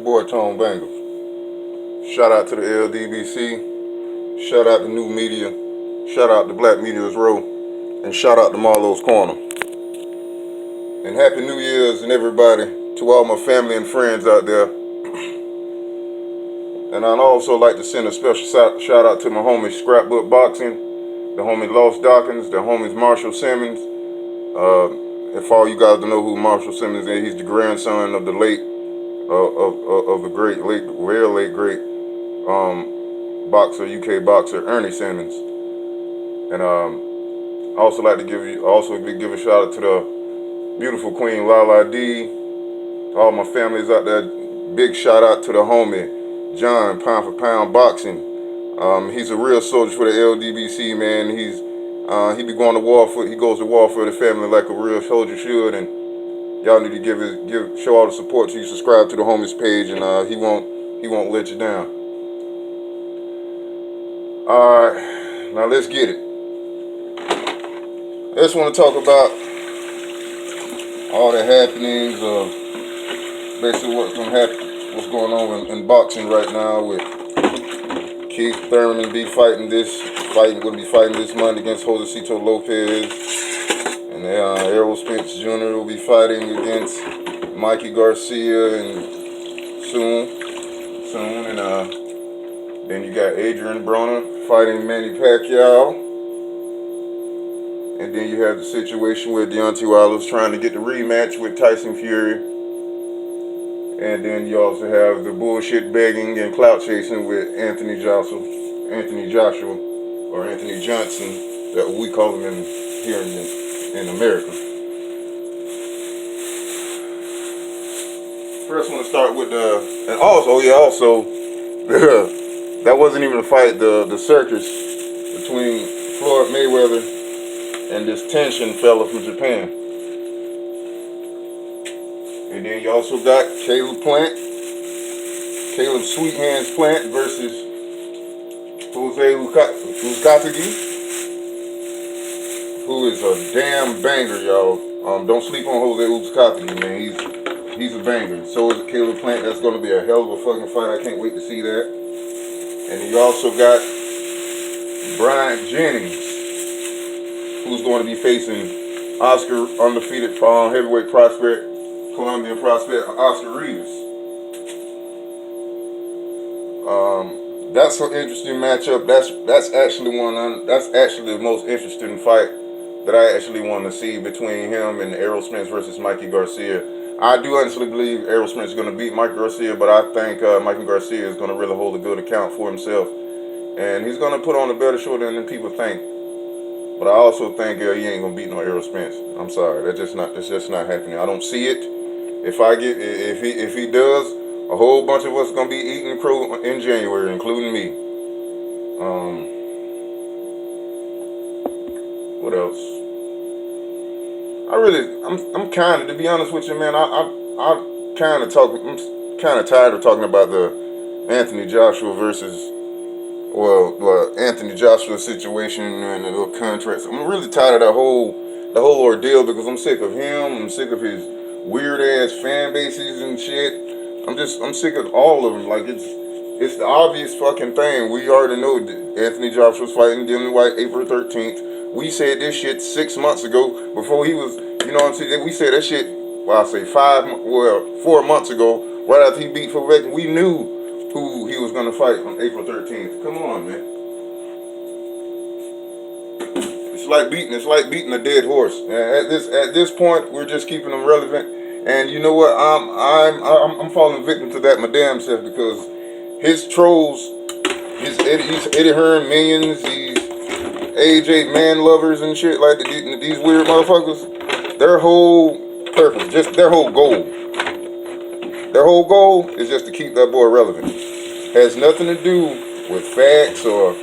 boy Tone Bangles. Shout out to the LDBC. Shout out to New Media. Shout out to Black Media's Row. And shout out to Marlowe's Corner. And Happy New Year's and everybody, to all my family and friends out there. And I'd also like to send a special shout out to my homies Scrapbook Boxing, the homie Lost Dawkins, the homies Marshall Simmons. If all you guys don't know who Marshall Simmons is, he's the grandson of the late, of the great, very late great boxer, UK boxer Ernie Simmons. And I also like to give a shout out to the beautiful Queen Lala D, all my families out there. Big shout out to the homie John, Pound for Pound Boxing. He's a real soldier for the LDBC, man. He be going to war for, he goes to war for the family like a real soldier should, and y'all need to show all the support to you. Subscribe to the homie's page, and he won't let you down. All right, now let's get it. I just want to talk about all the happenings of basically what's going on in boxing right now with Keith Thurman will be fighting this month against Josecito Lopez, and Errol Spence Jr. will be fighting against Mikey Garcia and soon, and then you got Adrian Broner fighting Manny Pacquiao. And then you have the situation where Deontay Wilder's trying to get the rematch with Tyson Fury. And then you also have the bullshit begging and clout chasing with Anthony Joshua, or Anthony Johnson, that we call him here in America. First, I want to start with that wasn't even a fight. The circus between Floyd Mayweather and this tension fella from Japan. And then you also got Caleb Sweet Hands Plant versus Jose Uzcategui, who is a damn banger, y'all. Don't sleep on Jose Uzcategui, man. He's a banger. So is Caleb Plant. That's going to be a hell of a fucking fight. I can't wait to see that. And then you also got Bryant Jennings, who's going to be facing undefeated heavyweight prospect, Colombian prospect Oscar Rivas. That's an interesting matchup. That's actually the most interesting fight that I actually want to see between him and Errol Spence versus Mikey Garcia. I do honestly believe Errol Spence is going to beat Mikey Garcia, but I think Mikey Garcia is going to really hold a good account for himself, and he's going to put on a better show than people think. But I also think he ain't gonna beat no Errol Spence. I'm sorry, that's just not happening. I don't see it. If he does, a whole bunch of us gonna be eating crow in January, including me. What else? I'm kind of, to be honest with you, man. I'm kind of tired of talking about the Anthony Joshua versus. Anthony Joshua's situation and the little contracts. I'm really tired of the whole ordeal because I'm sick of him. I'm sick of his weird ass fan bases and shit. I'm sick of all of them. Like it's the obvious fucking thing. We already know that Anthony Joshua's fighting Dillian White April 13th. We said this shit 6 months ago before he was. You know what I'm saying? We said that shit. Well, I say 4 months ago, right after he beat Phil Beckman. We knew who he was going to fight on April 13th. Come on, man. It's like beating a dead horse. At this point, we're just keeping them relevant. And you know what? I'm falling victim to that my damn self, because his trolls, his Eddie Hearn minions, these AJ man lovers and shit like these weird motherfuckers. Their whole purpose, just their whole goal. Their whole goal is just to keep that boy relevant. Has nothing to do with facts or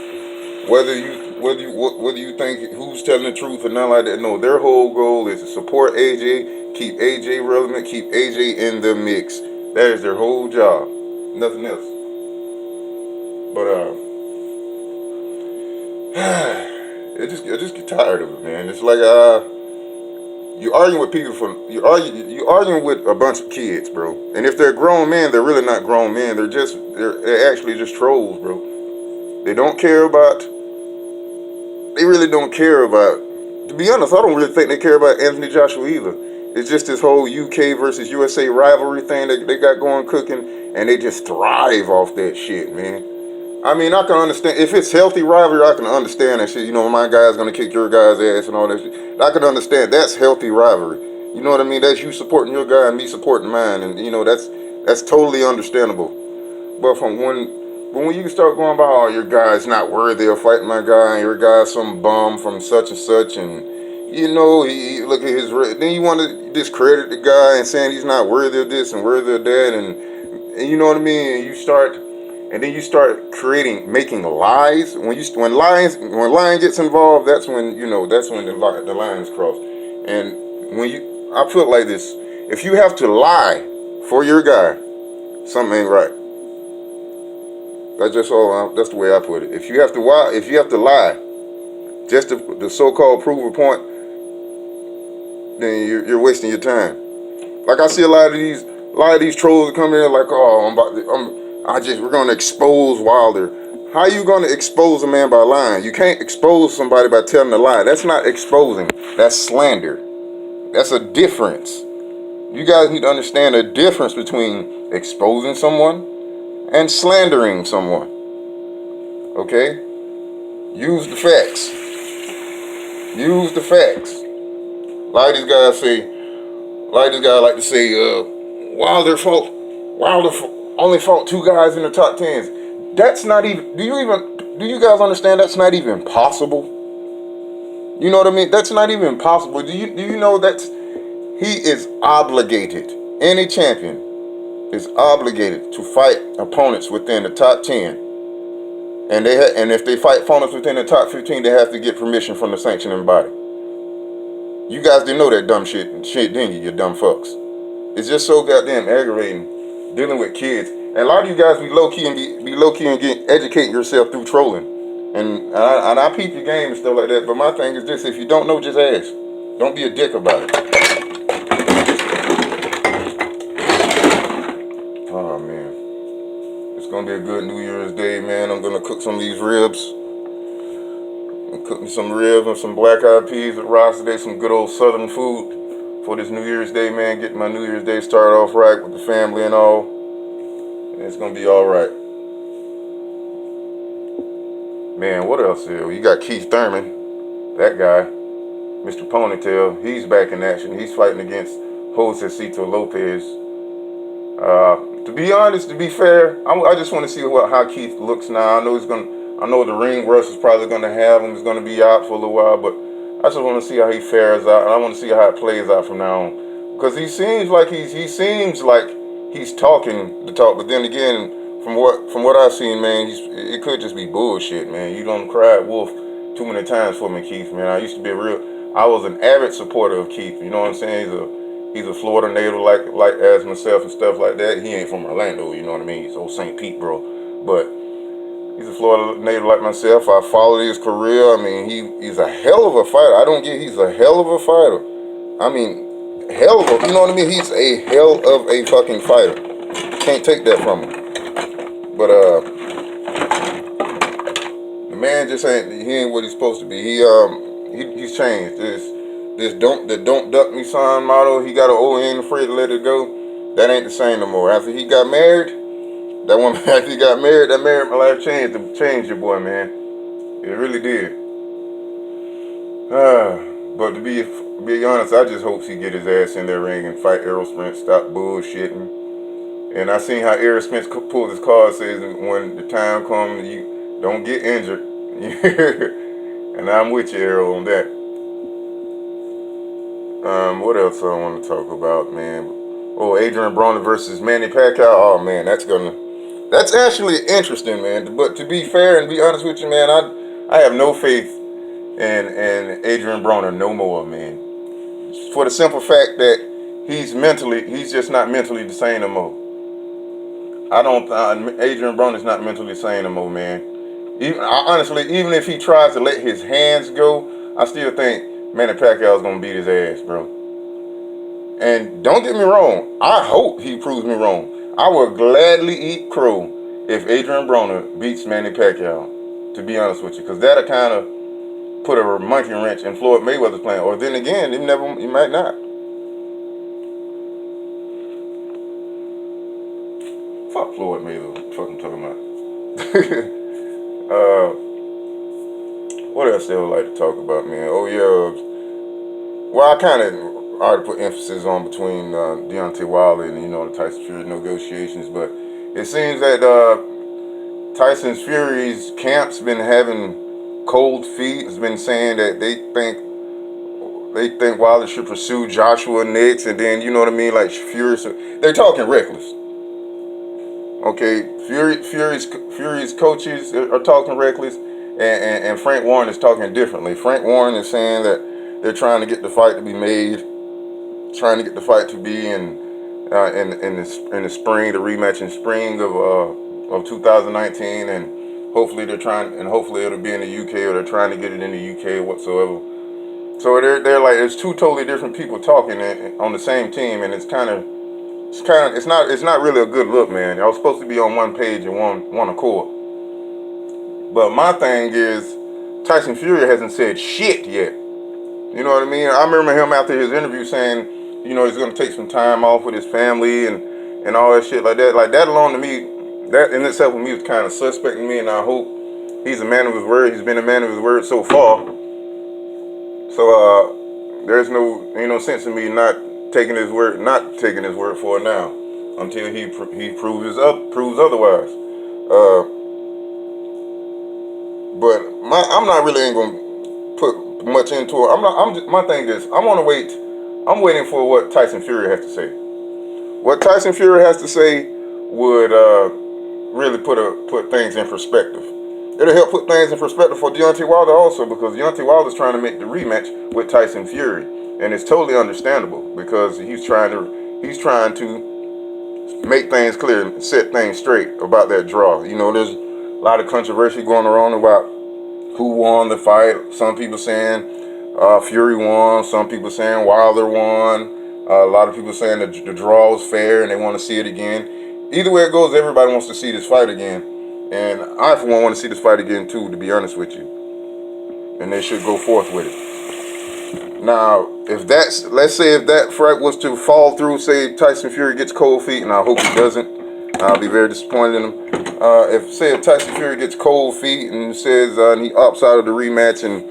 whether you think who's telling the truth or nothing like that. No, their whole goal is to support AJ, keep AJ relevant, keep AJ in the mix. That is their whole job. Nothing else. But I just get tired of it, man. It's like You arguing with people you arguing with a bunch of kids, bro. And if they're grown men, they're really not grown men. They're actually just trolls, bro. They don't care about. They really don't care about. To be honest, I don't really think they care about Anthony Joshua either. It's just this whole UK versus USA rivalry thing that they got going cooking, and they just thrive off that shit, man. I mean, I can understand if it's healthy rivalry. I can understand that shit. You know, my guy's gonna kick your guy's ass and all that shit. I can understand that's healthy rivalry. You know what I mean? That's you supporting your guy and me supporting mine, and you know that's totally understandable. But when you start going about, oh, your guy's not worthy of fighting my guy, and your guy's some bum from such and such, and you know he look at his then you want to discredit the guy and saying he's not worthy of this and worthy of that, and you know what I mean? And then you start making lies. When lying gets involved, that's when the lines cross. And I feel like this: if you have to lie for your guy, something ain't right. That's just all. That's the way I put it. If you have to lie, just the so-called prove a point, then you're wasting your time. Like I see a lot of these trolls that come in like, oh, we're gonna expose Wilder. How are you gonna expose a man by lying? You can't expose somebody by telling a lie. That's not exposing. That's slander. That's a difference. You guys need to understand the difference between exposing someone and slandering someone. Okay? Use the facts. Use the facts. A lot of these guys like to say, Wilder only fought 2 guys in the top 10s. That's not even. Do you guys understand? That's not even possible. You know what I mean? That's not even possible. Do you know he is obligated? Any champion is obligated to fight opponents within the top 10. And if they fight opponents within the top 15, they have to get permission from the sanctioning body. You guys didn't know that dumb shit, didn't you dumb fucks? It's just so goddamn aggravating dealing with kids. And a lot of you guys be low key and educate yourself through trolling. And I peep your game and stuff like that. But my thing is this: if you don't know, just ask. Don't be a dick about it. Oh man, it's gonna be a good New Year's Day, man. I'm gonna cook some of these ribs. Cook me some ribs and some black eyed peas with rice today. Some good old Southern food for this New Year's Day, man. Get my New Year's Day started off right with the family and all. And it's gonna be all right. Man, what else here? You got Keith Thurman, that guy, Mr. Ponytail. He's back in action. He's fighting against Josecito Lopez. To be honest, to be fair, I just want to see how Keith looks now. I know the ring rust is probably gonna have him. He's gonna be out for a little while, but I just want to see how he fares out. And I want to see how it plays out from now on, because he seems like he's talking the talk, but then again, from what I've seen, man, it could just be bullshit, man. You don't cry wolf too many times for me, Keith, man. I was an avid supporter of Keith. You know what I'm saying? He's a Florida native like as myself and stuff like that. He ain't from Orlando, you know what I mean? He's old St. Pete, bro. But he's a Florida native like myself. I followed his career. I mean, he's a hell of a fighter. He's a hell of a fighter. I mean, you know what I mean? He's a hell of a fucking fighter. Can't take that from him. But the man just ain't what he's supposed to be. He's changed. The don't duck me son motto, he got an old ain't afraid to let it go. That ain't the same no more. After he got married, that married my life changed your boy, man. It really did. But to be honest, I just hope he get his ass in that ring and fight Errol Spence, stop bullshitting. And I seen how Errol Spence pulled his card, says when the time comes, you don't get injured. And I'm with you, Errol, on that. What else I want to talk about, man? Oh, Adrian Broner versus Manny Pacquiao. Oh man, that's actually interesting, man. But to be fair and be honest with you, man, I have no faith in Adrian Broner no more, man. For the simple fact that he's just not mentally the same no more. Adrian Broner's not mentally sane no more, man. Honestly, even if he tries to let his hands go, I still think Manny Pacquiao's gonna beat his ass, bro. And don't get me wrong, I hope he proves me wrong. I will gladly eat crow if Adrian Broner beats Manny Pacquiao, to be honest with you, because that'll kind of put a monkey wrench in Floyd Mayweather's plan. Or then again, he might not. Fuck Floyd Mayweather. What the fuck I'm talking about? What else they would like to talk about, man? Oh yeah. Well, I kind of already put emphasis on between Deontay Wilder and the Tyson Fury negotiations, but it seems that Tyson Fury's camp's been having cold feet. Has been saying that they think Wilder should pursue Joshua next, and then you know what I mean, like Fury. So they're talking reckless. Okay, Fury's coaches are talking reckless, and Frank Warren is talking differently. Frank Warren is saying that they're trying to get the fight to be made, trying to get the fight to be in the spring, the rematch in spring of 2019, and hopefully it'll be in the UK, or they're trying to get it in the UK whatsoever. So they're like, it's two totally different people talking on the same team, and it's not really a good look, man. Y'all supposed to be on one page and one accord. But my thing is, Tyson Fury hasn't said shit yet. You know what I mean? I remember him after his interview saying, he's gonna take some time off with his family and all that shit like that. Like that alone to me, that in itself with me was kind of suspect to me, and I hope he's a man of his word. He's been a man of his word so far. So there's no sense in me not taking his word for it now until he proves otherwise. But I'm not really ain't gonna put much into it. My thing is, I'm waiting for what Tyson Fury has to say. What Tyson Fury has to say would really put things in perspective. It'll help put things in perspective for Deontay Wilder also, because Deontay Wilder's trying to make the rematch with Tyson Fury, and it's totally understandable because he's trying to make things clear and set things straight about that draw. There's a lot of controversy going around about who won the fight. Some people saying Fury won. Some people saying Wilder won. A lot of people saying the draw was fair and they want to see it again. Either way it goes, everybody wants to see this fight again. And I, for one, want to see this fight again, too, to be honest with you. And they should go forth with it. Now, let's say if that fight was to fall through, say Tyson Fury gets cold feet, and I hope he doesn't. I'll be very disappointed in him. If Tyson Fury gets cold feet and says he opts out of the rematch and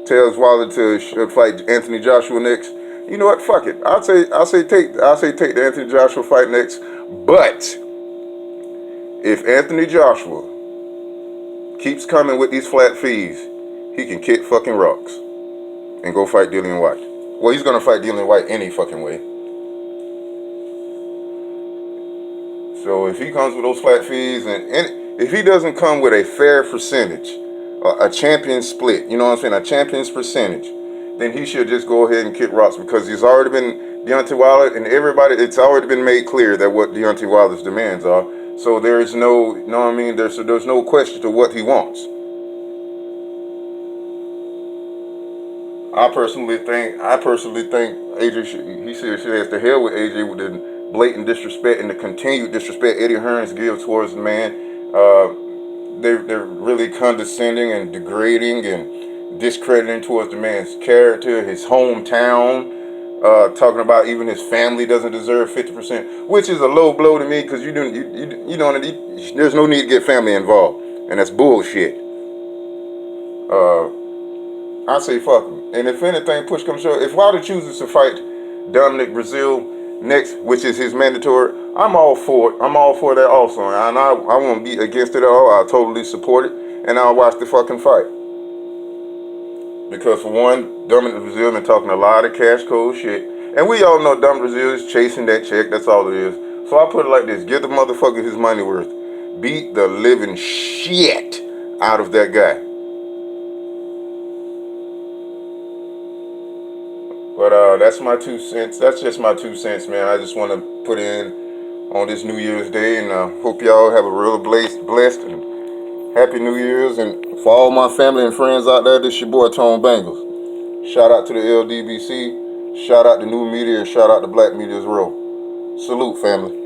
tells Wilder to fight Anthony Joshua next, you know what? Fuck it. I'll say take the Anthony Joshua fight next. But if Anthony Joshua keeps coming with these flat fees, he can kick fucking rocks and go fight Dillian Whyte. Well, he's gonna fight Dillian Whyte any fucking way. So if he comes with those flat fees, and if he doesn't come with a fair percentage, a champion split, you know what I'm saying, a champion's percentage, then he should just go ahead and kick rocks, because he's already been Deontay Wilder and everybody. It's already been made clear that what Deontay Wilder's demands are. So there is no, you know what I mean? There's no question to what he wants. I personally think AJ should has to hell with AJ with the blatant disrespect and the continued disrespect Eddie Hearns gives towards the man. They're really condescending and degrading and discrediting towards the man's character, his hometown. Talking about even his family doesn't deserve 50%, which is a low blow to me, because there's no need to get family involved, and that's bullshit. I say fuck him. And if anything, push comes to shove, if Wilder chooses to fight Dominic Breazeale next, which is his mandatory, I'm all for it. I'm all for that also, and I won't be against it at all. I'll totally support it, and I'll watch the fucking fight. Because for one, Dominic Breazeale been talking a lot of cash cold shit. And we all know Dominic Breazeale is chasing that check. That's all it is. So I put it like this. Give the motherfucker his money worth. Beat the living shit out of that guy. But that's my 2 cents. That's just my 2 cents, man. I just want to put in on this New Year's Day. And hope y'all have a real blessed and Happy New Year's. And for all my family and friends out there, this your boy Tone Bangles. Shout out to the LDBC. Shout out to new media and shout out to black media as well. Salute, family.